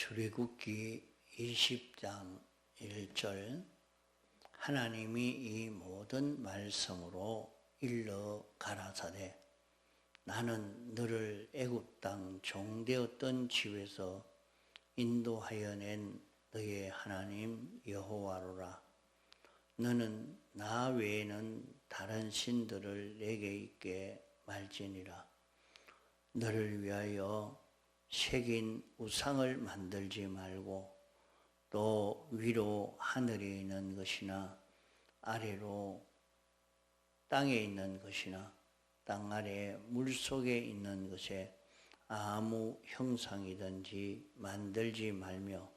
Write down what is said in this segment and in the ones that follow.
출애굽기 20장 1절 하나님이 이 모든 말씀으로 일러 가라사대 나는 너를 애굽 땅 종되었던 집에서 인도하여 낸 너의 하나님 여호와로라. 너는 나 외에는 다른 신들을 내게 있게 말지니라. 너를 위하여 새긴 우상을 만들지 말고 또 위로 하늘에 있는 것이나 아래로 땅에 있는 것이나 땅 아래 물속에 있는 것에 아무 형상이든지 만들지 말며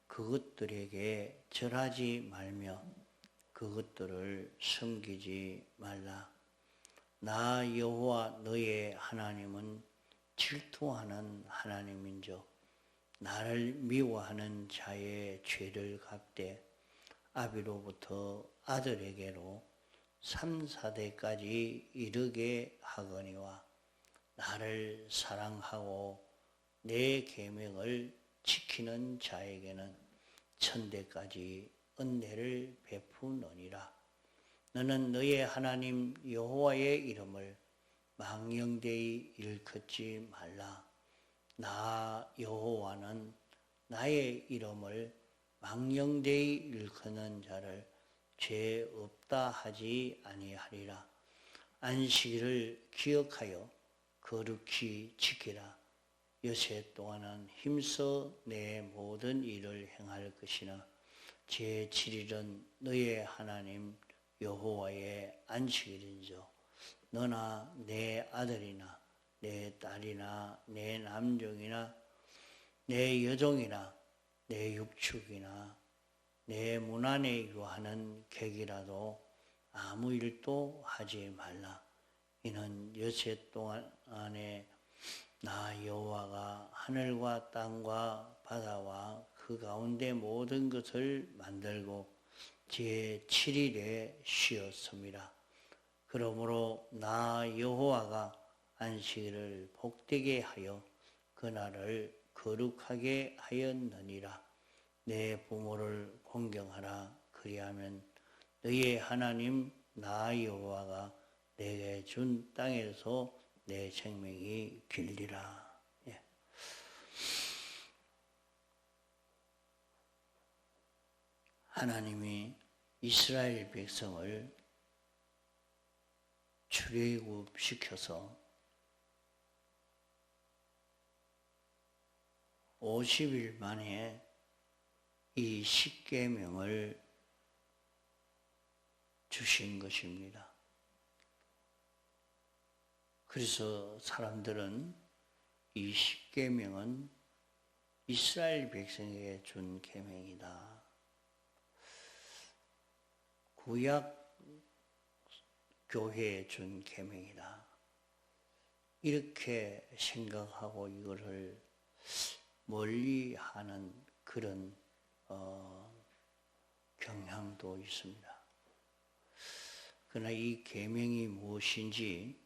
그것들에게 절하지 말며 그것들을 섬기지 말라. 나 여호와 너의 하나님은 질투하는 하나님인즉 나를 미워하는 자의 죄를 갚되 아비로부터 아들에게로 3, 4대까지 이르게 하거니와 나를 사랑하고 내 계명을 지키는 자에게는 1000대까지 은혜를 베푸느니라. 너는 너의 하나님 여호와의 이름을 망령되이 일컫지 말라. 나 여호와는 나의 이름을 망령되이 일컫는 자를 죄 없다 하지 아니하리라. 안식일을 기억하여 거룩히 지키라. 여세 동안은 힘써 내 모든 일을 행할 것이나 제7일은 너의 하나님 여호와의 안식일인즉 너나 내 아들이나 내 딸이나 내 남종이나 내 여종이나 내 육축이나 내 문 안에 유하는 객이라도 아무 일도 하지 말라. 이는 여세 동안 안에 나 여호와가 하늘과 땅과 바다와 그 가운데 모든 것을 만들고 제7일에 쉬었습니다. 그러므로 나 여호와가 안식일을 복되게 하여 그날을 거룩하게 하였느니라. 내 부모를 공경하라. 그리하면 너의 하나님 나 여호와가 내게 준 땅에서 내 생명이 길리라. 하나님이 이스라엘 백성을 출애굽시켜서 50일 만에 이 십계명을 주신 것입니다. 그래서 사람들은 이 십계명은 이스라엘 백성에게 준 계명이다. 구약 교회에 준 계명이다. 이렇게 생각하고 이거를 멀리하는 그런 경향도 있습니다. 그러나 이 계명이 무엇인지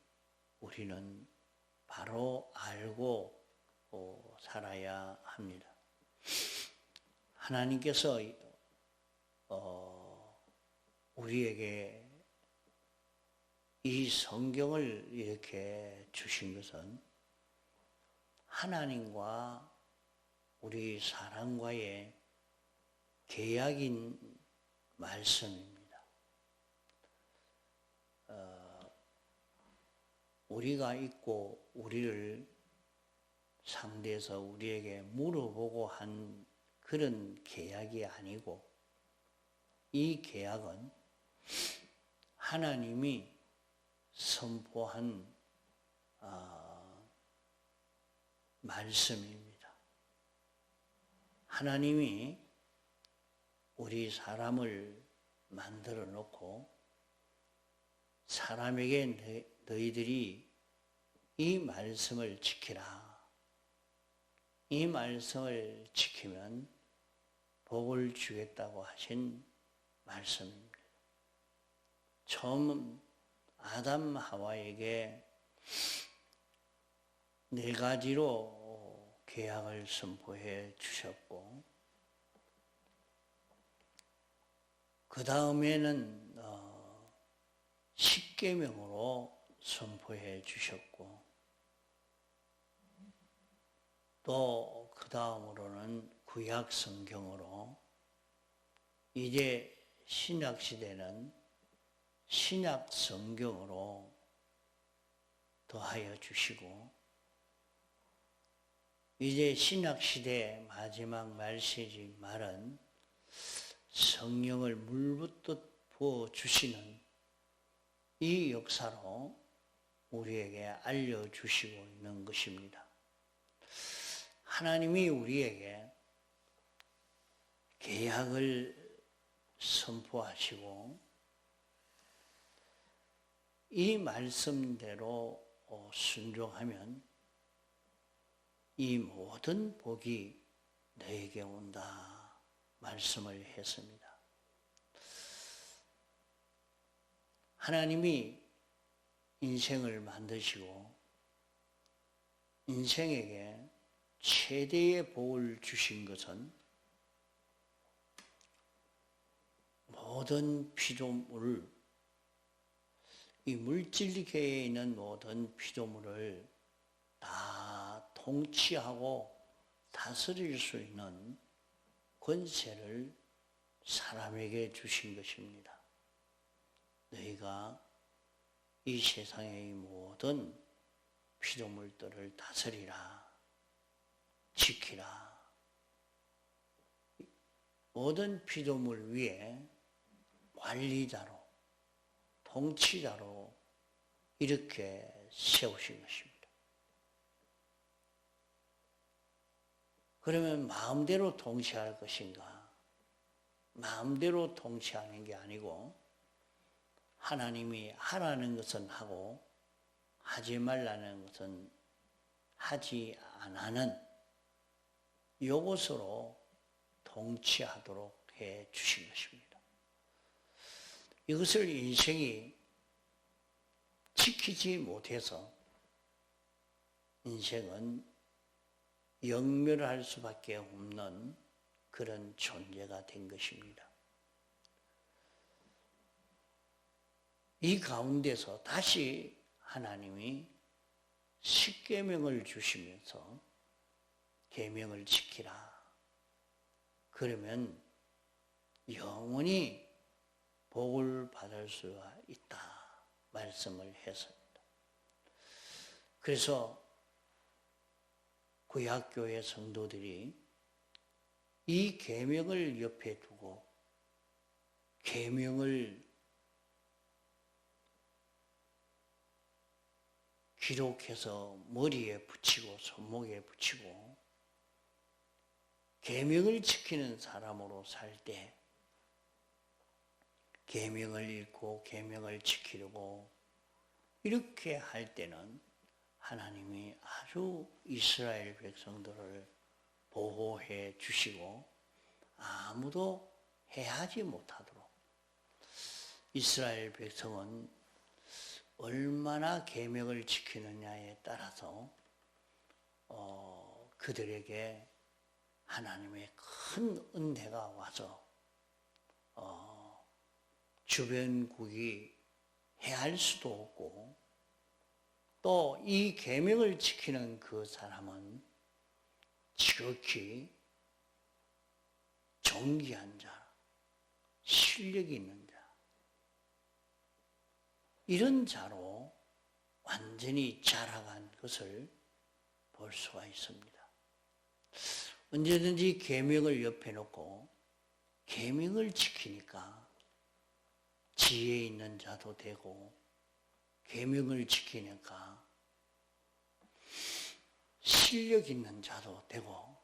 우리는 바로 알고 살아야 합니다. 하나님께서 우리에게 이 성경을 이렇게 주신 것은 하나님과 우리 사람과의 계약인 말씀입니다. 우리가 있고 우리를 상대해서 우리에게 물어보고 한 그런 계약이 아니고 이 계약은 하나님이 선포한 말씀입니다. 하나님이 우리 사람을 만들어 놓고 사람에게 너희들이 이 말씀을 지키라. 이 말씀을 지키면 복을 주겠다고 하신 말씀입니다. 처음 아담 하와에게 4가지로 계약을 선포해 주셨고, 그 다음에는 십계명으로 선포해 주셨고, 또 그 다음으로는 구약 성경으로, 이제 신약 시대는 신약 성경으로 더하여 주시고, 이제 신약 시대의 마지막 말세지 말은 성령을 물붓듯 부어 주시는 이 역사로 우리에게 알려주시고 있는 것입니다. 하나님이 우리에게 계약을 선포하시고 이 말씀대로 순종하면 이 모든 복이 너에게 온다 말씀을 했습니다. 하나님이 인생을 만드시고 인생에게 최대의 복을 주신 것은 모든 피조물, 이 물질계에 있는 모든 피조물을 다 통치하고 다스릴 수 있는 권세를 사람에게 주신 것입니다. 너희가 이 세상의 모든 피조물들을 다스리라, 지키라. 모든 피조물 위에 관리자로, 통치자로 이렇게 세우신 것입니다. 그러면 마음대로 통치할 것인가? 마음대로 통치하는 게 아니고 하나님이 하라는 것은 하고 하지 말라는 것은 하지 안 하는 이것으로 통치하도록 해 주신 것입니다. 이것을 인생이 지키지 못해서 인생은 영멸할 수밖에 없는 그런 존재가 된 것입니다. 이 가운데서 다시 하나님이 십계명을 주시면서 계명을 지키라. 그러면 영원히 복을 받을 수가 있다 말씀을 했습니다. 그래서 구약교회 성도들이 이 계명을 옆에 두고 계명을 기록해서 머리에 붙이고 손목에 붙이고 계명을 지키는 사람으로 살 때, 계명을 읽고 계명을 지키려고 이렇게 할 때는 하나님이 아주 이스라엘 백성들을 보호해 주시고 아무도 해하지 못하도록, 이스라엘 백성은 얼마나 계명을 지키느냐에 따라서 그들에게 하나님의 큰 은혜가 와서 주변국이 해할 수도 없고, 또 이 계명을 지키는 그 사람은 지극히 존귀한 자, 실력이 있는 자, 이런 자로 완전히 자라간 것을 볼 수가 있습니다. 언제든지 계명을 옆에 놓고 계명을 지키니까 지혜 있는 자도 되고, 계명을 지키니까 실력 있는 자도 되고,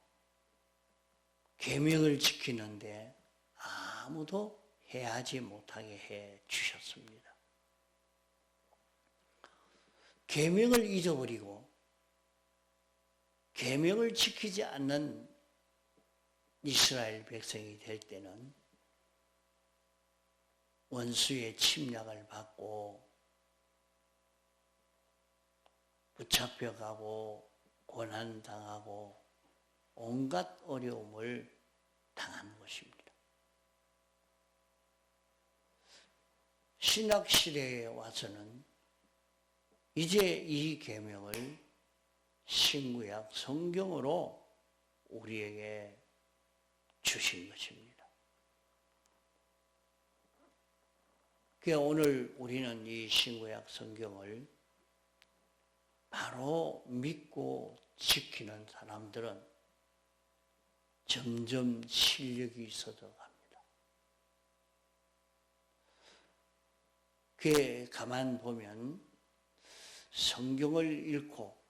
계명을 지키는데 아무도 해하지 못하게 해 주셨습니다. 계명을 잊어버리고 계명을 지키지 않는 이스라엘 백성이 될 때는 원수의 침략을 받고 붙잡혀가고 고난당하고 온갖 어려움을 당하는 것입니다. 신약 시대에 와서는 이제 이 계명을 신구약 성경으로 우리에게 주신 것입니다. 그래서 오늘 우리는 이 신구약 성경을 바로 믿고 지키는 사람들은 점점 실력이 있어져 갑니다. 그게 가만 보면 성경을 읽고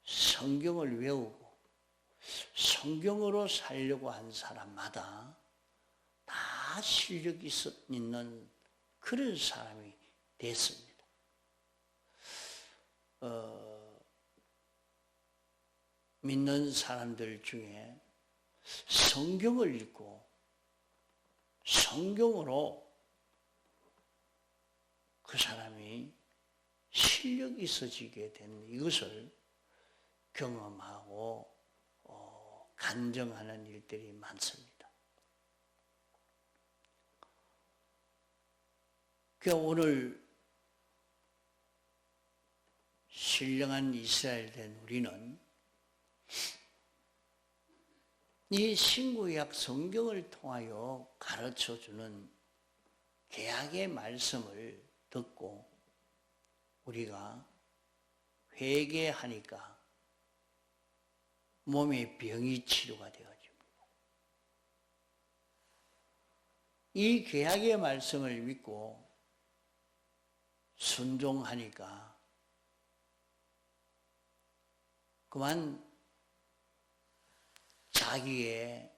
성경을 외우고 성경으로 살려고 한 사람마다 다 실력이 있는 그런 사람이 됐습니다. 믿는 사람들 중에 성경을 읽고 성경으로 그 사람이 실력이 있어지게 된 이것을 경험하고 간증하는 일들이 많습니다. 그러니까 오늘 신령한 이스라엘 된 우리는 이 신구약 성경을 통하여 가르쳐주는 개약의 말씀을 듣고 우리가 회개하니까 몸의 병이 치료가 되어집니다. 이 개약의 말씀을 믿고 순종하니까 그만 자기의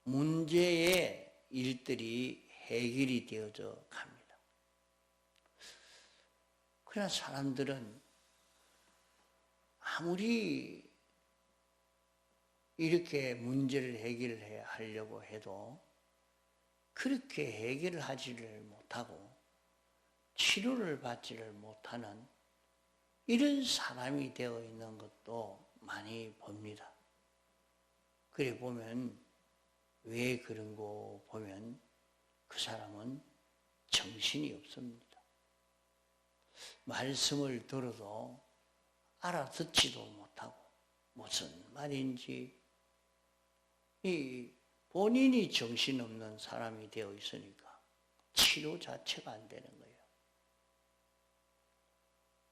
문제의 일들이 해결이 되어져 갑니다. 그러나 사람들은 아무리 이렇게 문제를 해결하려고 해도 그렇게 해결을 하지를 못하고 치료를 받지를 못하는 이런 사람이 되어 있는 것도 많이 봅니다. 그래 보면 왜 그런 거 보면 그 사람은 정신이 없습니다. 말씀을 들어도 알아듣지도 못하고 무슨 말인지 이 본인이 정신없는 사람이 되어 있으니까 치료 자체가 안 되는 거예요.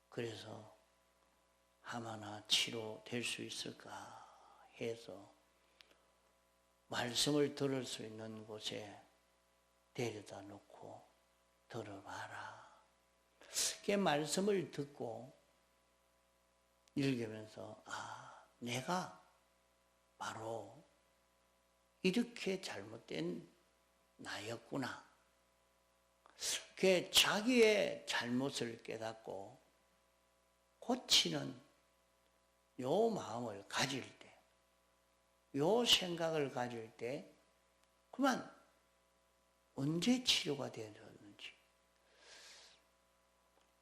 그래서 하마나 치료될 수 있을까 해서 말씀을 들을 수 있는 곳에 데려다 놓고 들어봐라. 그 말씀을 듣고 읽으면서 내가 바로 이렇게 잘못된 나였구나. 그 자기의 잘못을 깨닫고 고치는 요 마음을 가질 때, 요 생각을 가질 때 그만 언제 치료가 되어졌는지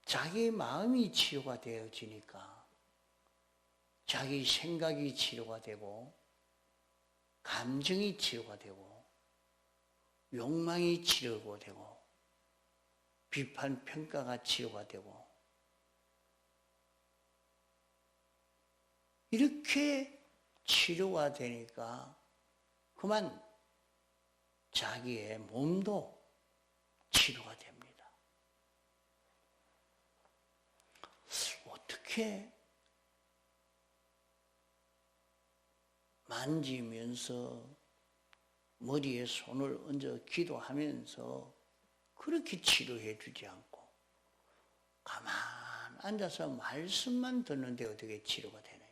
자기 마음이 치료가 되어지니까 자기 생각이 치료가 되고 감정이 치료가 되고 욕망이 치료가 되고 비판 평가가 치료가 되고 이렇게 치료가 되니까 그만 자기의 몸도 치료가 됩니다. 어떻게 만지면서 머리에 손을 얹어 기도하면서 그렇게 치료해 주지 않고 가만 앉아서 말씀만 듣는데 어떻게 치료가 되느냐.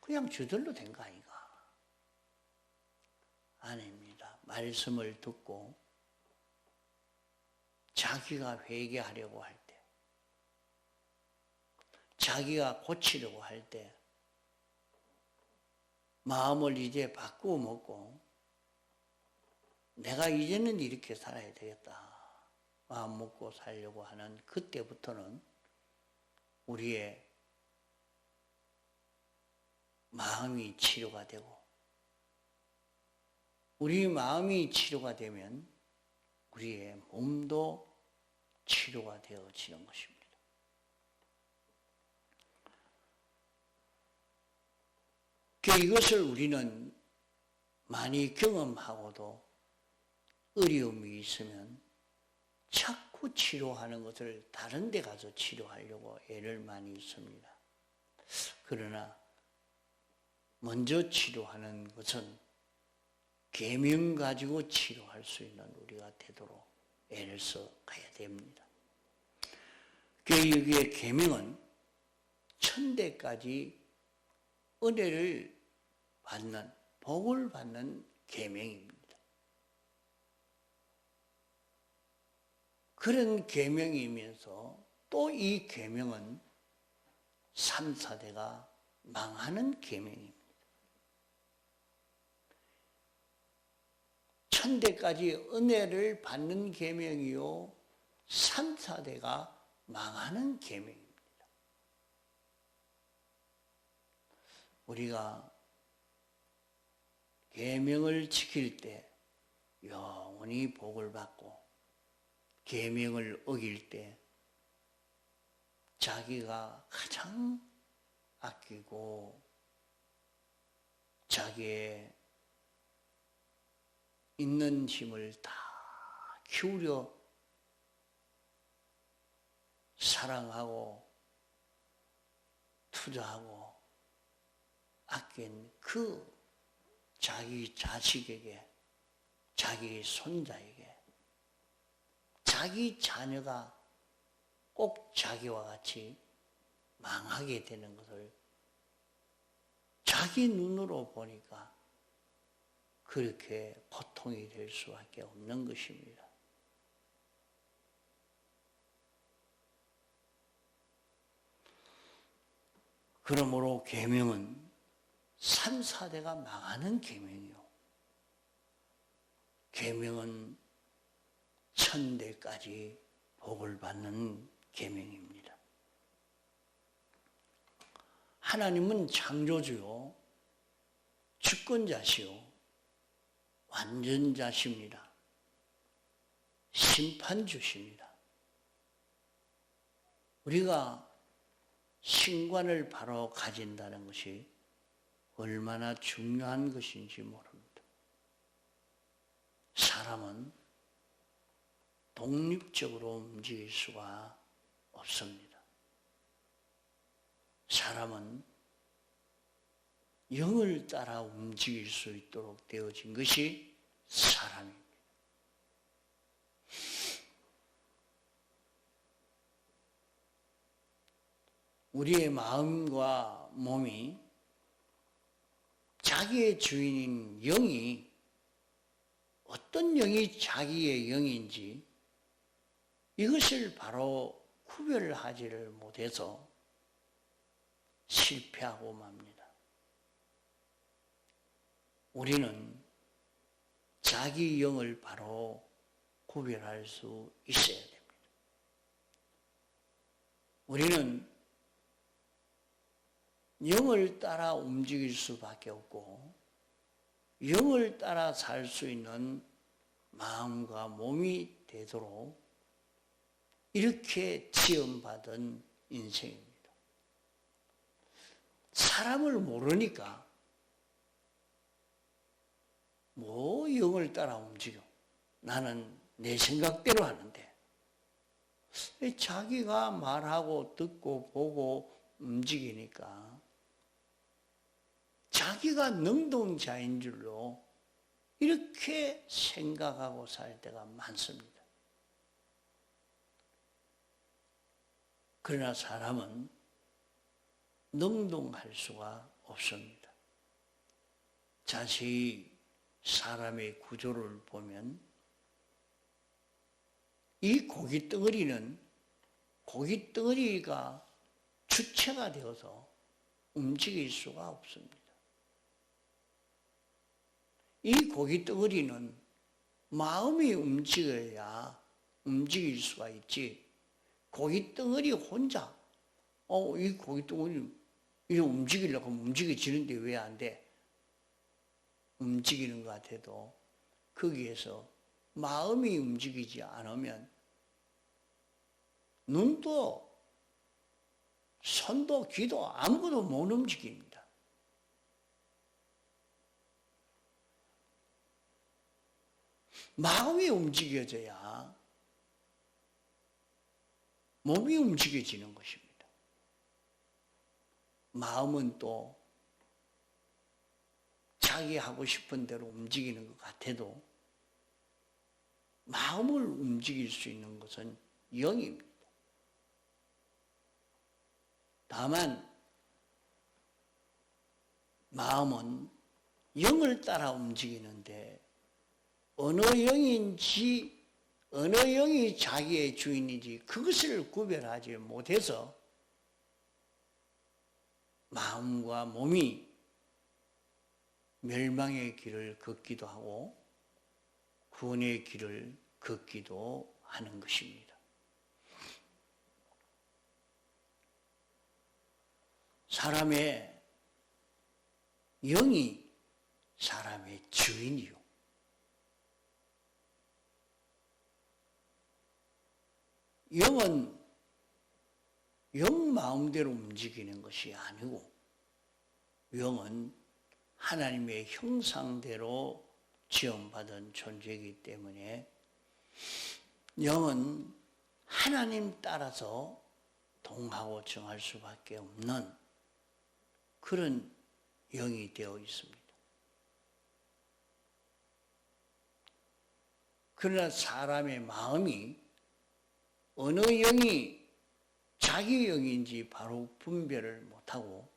그냥 저절로 된 거 아닌가? 아닙니다. 말씀을 듣고 자기가 회개하려고 할 때, 자기가 고치려고 할 때, 마음을 이제 바꾸어 먹고 내가 이제는 이렇게 살아야 되겠다. 마음 먹고 살려고 하는 그때부터는 우리의 마음이 치료가 되고, 우리 마음이 치료가 되면 우리의 몸도 치료가 되어지는 것입니다. 이것을 우리는 많이 경험하고도 어려움이 있으면 자꾸 치료하는 것을 다른 데 가서 치료하려고 애를 많이 씁니다. 그러나 먼저 치료하는 것은 계명 가지고 치료할 수 있는 우리가 되도록 애를 써 가야 됩니다. 여기에 계명은 천대까지 은혜를 받는, 복을 받는 계명입니다. 그런 계명이면서 또 이 계명은 3, 4대가 망하는 계명입니다. 천대까지 은혜를 받는 계명이요 3, 4대가 망하는 계명입니다. 우리가 계명을 지킬 때 영원히 복을 받고, 계명을 어길 때 자기가 가장 아끼고 자기의 있는 힘을 다 기울여 사랑하고 투자하고 아낀 그 자기 자식에게, 자기 손자에게, 자기 자녀가 꼭 자기와 같이 망하게 되는 것을 자기 눈으로 보니까 그렇게 고통이 될 수밖에 없는 것입니다. 그러므로 계명은 3, 4대가 망하는 계명이요, 계명은 천대까지 복을 받는 계명입니다. 하나님은 창조주요 주권자시요 완전자십니다. 심판주십니다. 우리가 신관을 바로 가진다는 것이 얼마나 중요한 것인지 모릅니다. 사람은 독립적으로 움직일 수가 없습니다. 사람은 영을 따라 움직일 수 있도록 되어진 것이 사람입니다. 우리의 마음과 몸이 자기의 주인인 영이 어떤 영이 자기의 영인지 이것을 바로 구별하지를 못해서 실패하고 맙니다. 우리는 자기 영을 바로 구별할 수 있어야 됩니다. 우리는 영을 따라 움직일 수밖에 없고 영을 따라 살 수 있는 마음과 몸이 되도록 이렇게 지음받은 인생입니다. 사람을 모르니까 뭐 영을 따라 움직여. 나는 내 생각대로 하는데. 자기가 말하고 듣고 보고 움직이니까 자기가 능동자인 줄로 이렇게 생각하고 살 때가 많습니다. 그러나 사람은 능동할 수가 없습니다. 자세히 사람의 구조를 보면 이 고깃덩어리는 고깃덩어리가 주체가 되어서 움직일 수가 없습니다. 이 고깃덩어리는 마음이 움직여야 움직일 수가 있지, 고깃덩어리 혼자 이 고깃덩어리 이거 움직이려고 하면 움직여지는데 왜 안 돼? 움직이는 것 같아도 거기에서 마음이 움직이지 않으면 눈도 손도 귀도 아무것도 못 움직입니다. 마음이 움직여져야 몸이 움직여지는 것입니다. 마음은 또 자기 하고 싶은 대로 움직이는 것 같아도 마음을 움직일 수 있는 것은 영입니다. 다만 마음은 영을 따라 움직이는데 어느 영인지 어느 영이 자기의 주인인지 그것을 구별하지 못해서 마음과 몸이 멸망의 길을 걷기도 하고 구원의 길을 걷기도 하는 것입니다. 사람의 영이 사람의 주인이요. 영은 영 마음대로 움직이는 것이 아니고 영은 하나님의 형상대로 지음받은 존재이기 때문에 영은 하나님 따라서 동하고 정할 수밖에 없는 그런 영이 되어 있습니다. 그러나 사람의 마음이 어느 영이 자기 영인지 바로 분별을 못하고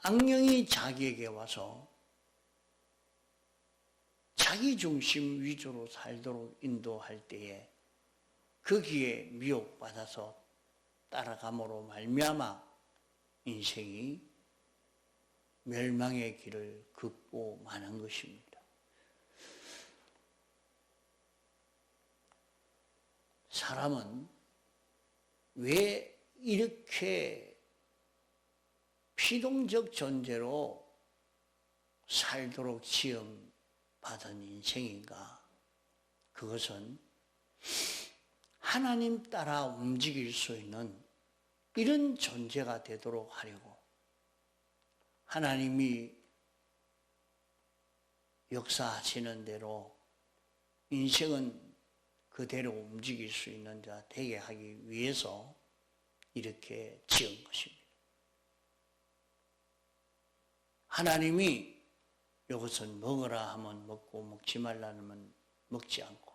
악령이 자기에게 와서 자기 중심 위주로 살도록 인도할 때에 거기에 미혹받아서 따라감으로 말미암아 인생이 멸망의 길을 걷고 마는 것입니다. 사람은 왜 이렇게 피동적 존재로 살도록 지음받은 인생인가? 그것은 하나님 따라 움직일 수 있는 이런 존재가 되도록 하려고 하나님이 역사하시는 대로 인생은 그대로 움직일 수 있는 자 되게 하기 위해서 이렇게 지은 것입니다. 하나님이 이것을 먹으라 하면 먹고 먹지 말라 하면 먹지 않고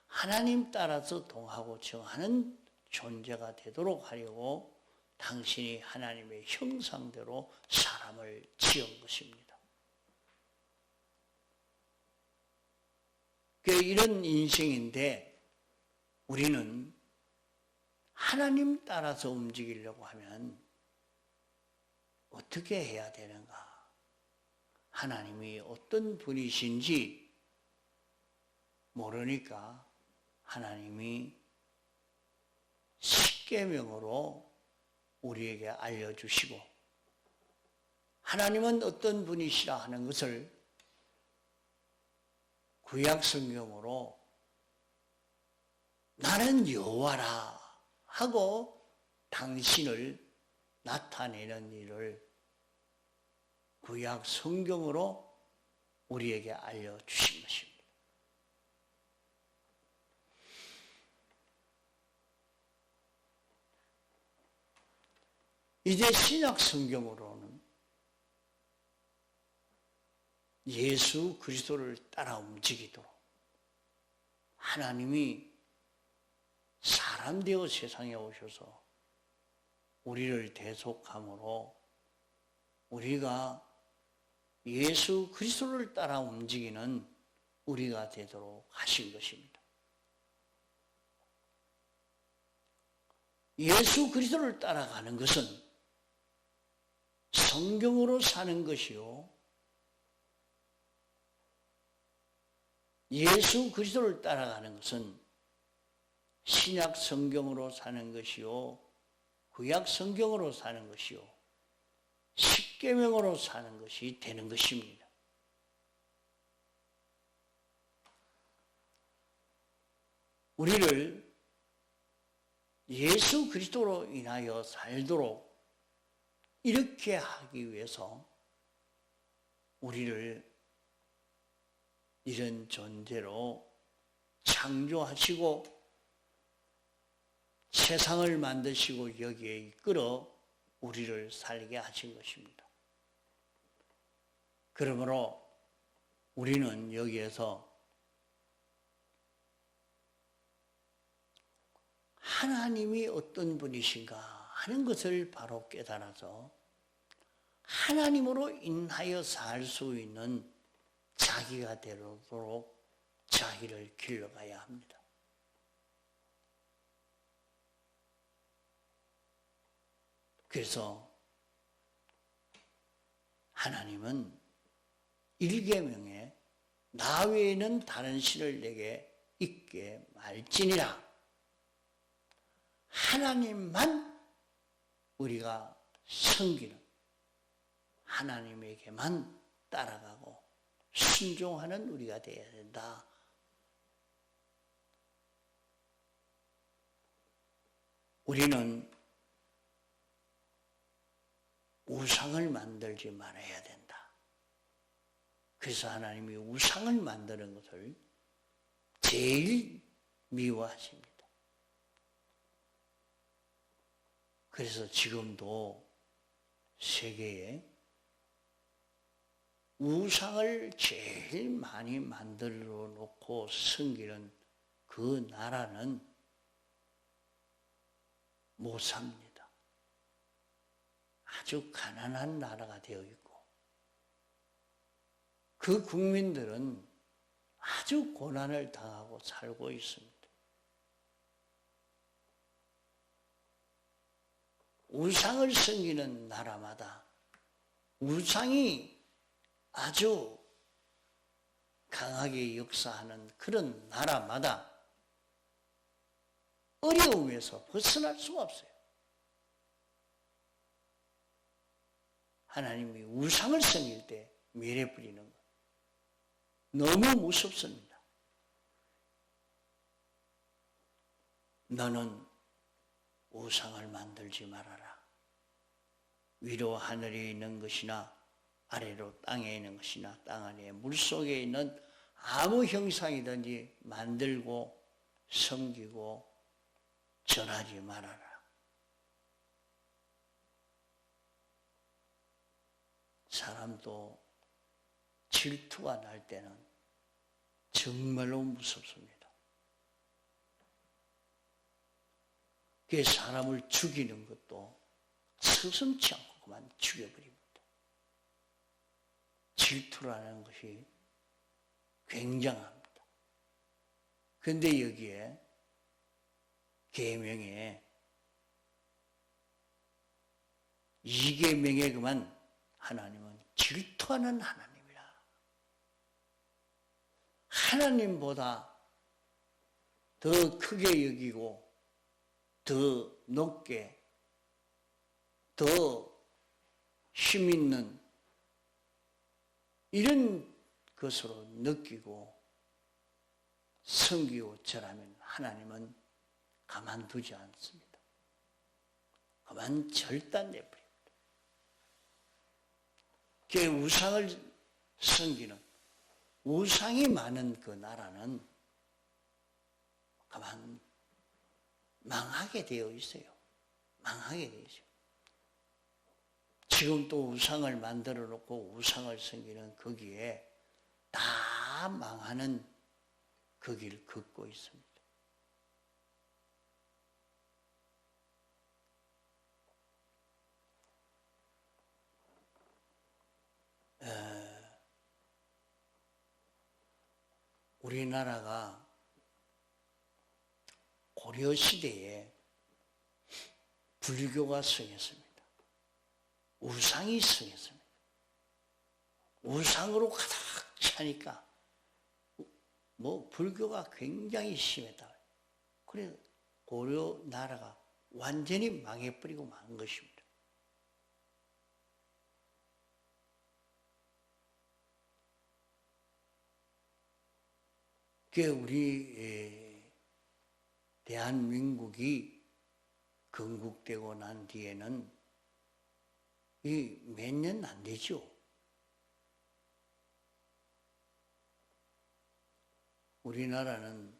하나님 따라서 동하고 정하는 존재가 되도록 하려고 당신이 하나님의 형상대로 사람을 지은 것입니다. 이런 인생인데 우리는 하나님 따라서 움직이려고 하면 어떻게 해야 되는가? 하나님이 어떤 분이신지 모르니까 하나님이 십계명으로 우리에게 알려주시고 하나님은 어떤 분이시라 하는 것을 구약 성경으로 나는 여호와라 하고 당신을 나타내는 일을 구약 성경으로 우리에게 알려주신 것입니다. 이제 신약 성경으로는 예수 그리스도를 따라 움직이도록 하나님이 사람 되어 세상에 오셔서 우리를 대속함으로 우리가 예수 그리스도를 따라 움직이는 우리가 되도록 하신 것입니다. 예수 그리스도를 따라가는 것은 성경으로 사는 것이요 예수 그리스도를 따라가는 것은 신약 성경으로 사는 것이요 구약 성경으로 사는 것이요, 십계명으로 사는 것이 되는 것입니다. 우리를 예수 그리스도로 인하여 살도록 이렇게 하기 위해서 우리를 이런 존재로 창조하시고 세상을 만드시고 여기에 이끌어 우리를 살게 하신 것입니다. 그러므로 우리는 여기에서 하나님이 어떤 분이신가 하는 것을 바로 깨달아서 하나님으로 인하여 살 수 있는 자기가 되도록 자기를 길러가야 합니다. 그래서 하나님은 1계명에 나 외에는 다른 신을 내게 있게 말지니라. 하나님만 우리가 섬기는, 하나님에게만 따라가고 순종하는 우리가 되어야 된다. 우리는 우상을 만들지 말아야 된다. 그래서 하나님이 우상을 만드는 것을 제일 미워하십니다. 그래서 지금도 세계에 우상을 제일 많이 만들어 놓고 섬기는 그 나라는 못 삽니다. 아주 가난한 나라가 되어 있고 그 국민들은 아주 고난을 당하고 살고 있습니다. 우상을 섬기는 나라마다 우상이 아주 강하게 역사하는 그런 나라마다 어려움에서 벗어날 수가 없어요. 하나님이 우상을 섬길 때 멸해 뿌리는 것 너무 무섭습니다. 너는 우상을 만들지 말아라. 위로 하늘에 있는 것이나 아래로 땅에 있는 것이나 땅 안에 물속에 있는 아무 형상이든지 만들고 섬기고 전하지 말아라. 사람도 질투가 날 때는 정말로 무섭습니다. 그 사람을 죽이는 것도 서슴지 않고 그만 죽여버립니다. 질투라는 것이 굉장합니다. 그런데 여기에 계명에 2계명에 그만 하나님은 질투하는 하나님이라. 하나님보다 더 크게 여기고 더 높게 더 힘 있는 이런 것으로 느끼고 섬기고 절하면 하나님은 가만두지 않습니다. 가만 절단내버립니다. 그 우상을 섬기는 우상이 많은 그 나라는 가만 망하게 되어 있어요. 망하게 되어 있어요. 지금 또 우상을 만들어 놓고 우상을 섬기는 거기에 다 망하는 그 길을 걷고 있습니다. 우리나라가 고려시대에 불교가 성했습니다. 우상이 성했습니다. 우상으로 가득 차니까 불교가 굉장히 심했다. 그래서 고려 나라가 완전히 망해버리고 만 것입니다. 우리 대한민국이 건국되고 난 뒤에는 이 몇 년 안 되죠. 우리나라는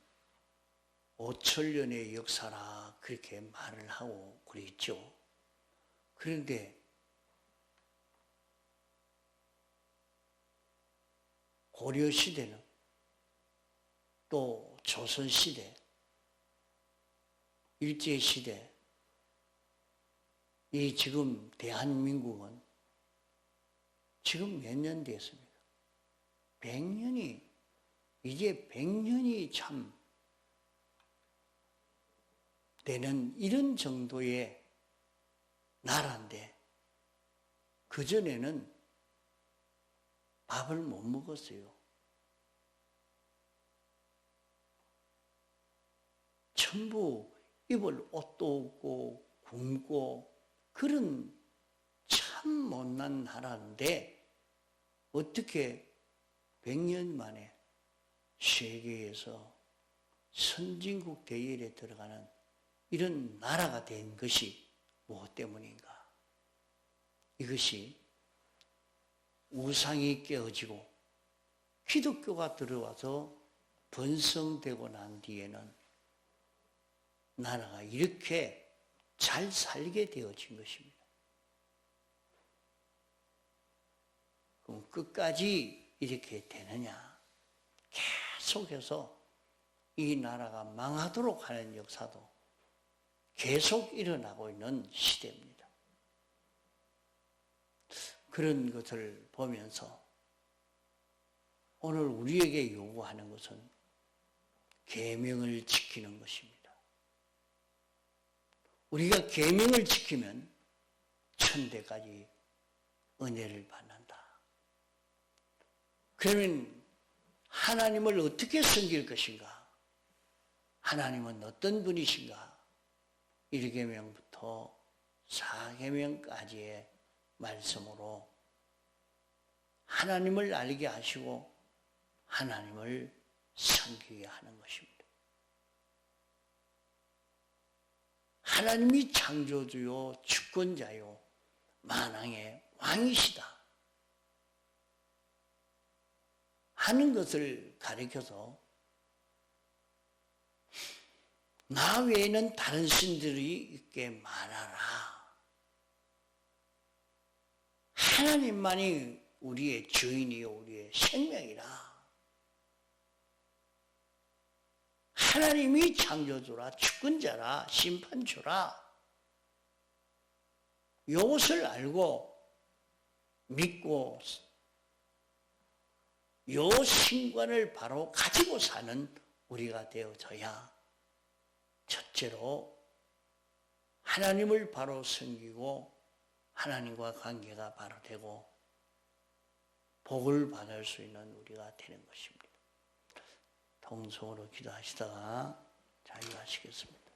5천년의 역사라 그렇게 말을 하고 그랬죠. 그런데 고려시대는 또 조선시대, 일제시대, 이 지금 대한민국은 지금 몇 년 됐습니까? 100년이, 이제 100년이 참 되는 이런 정도의 나라인데, 그전에는 밥을 못 먹었어요. 전부 입을 옷도 없고 굶고 그런 참 못난 나라인데 어떻게 100년 만에 세계에서 선진국 대열에 들어가는 이런 나라가 된 것이 무엇 때문인가? 이것이 우상이 깨어지고 기독교가 들어와서 번성되고 난 뒤에는 나라가 이렇게 잘 살게 되어진 것입니다. 그럼 끝까지 이렇게 되느냐? 계속해서 이 나라가 망하도록 하는 역사도 계속 일어나고 있는 시대입니다. 그런 것을 보면서 오늘 우리에게 요구하는 것은 계명을 지키는 것입니다. 우리가 계명을 지키면 천대까지 은혜를 받는다. 그러면 하나님을 어떻게 섬길 것인가? 하나님은 어떤 분이신가? 1계명부터 4계명까지의 말씀으로 하나님을 알게 하시고 하나님을 섬기게 하는 것입니다. 하나님이 창조주요 주권자요 만왕의 왕이시다 하는 것을 가리켜서 나 외에는 다른 신들이 있게 말하라. 하나님만이 우리의 주인이요 우리의 생명이라. 하나님이 창조주라, 주권자라, 심판주라. 이것을 알고 믿고 요 신관을 바로 가지고 사는 우리가 되어져야 첫째로 하나님을 바로 섬기고 하나님과 관계가 바로 되고 복을 받을 수 있는 우리가 되는 것입니다. 통성으로 기도하시다가 자유하시겠습니다.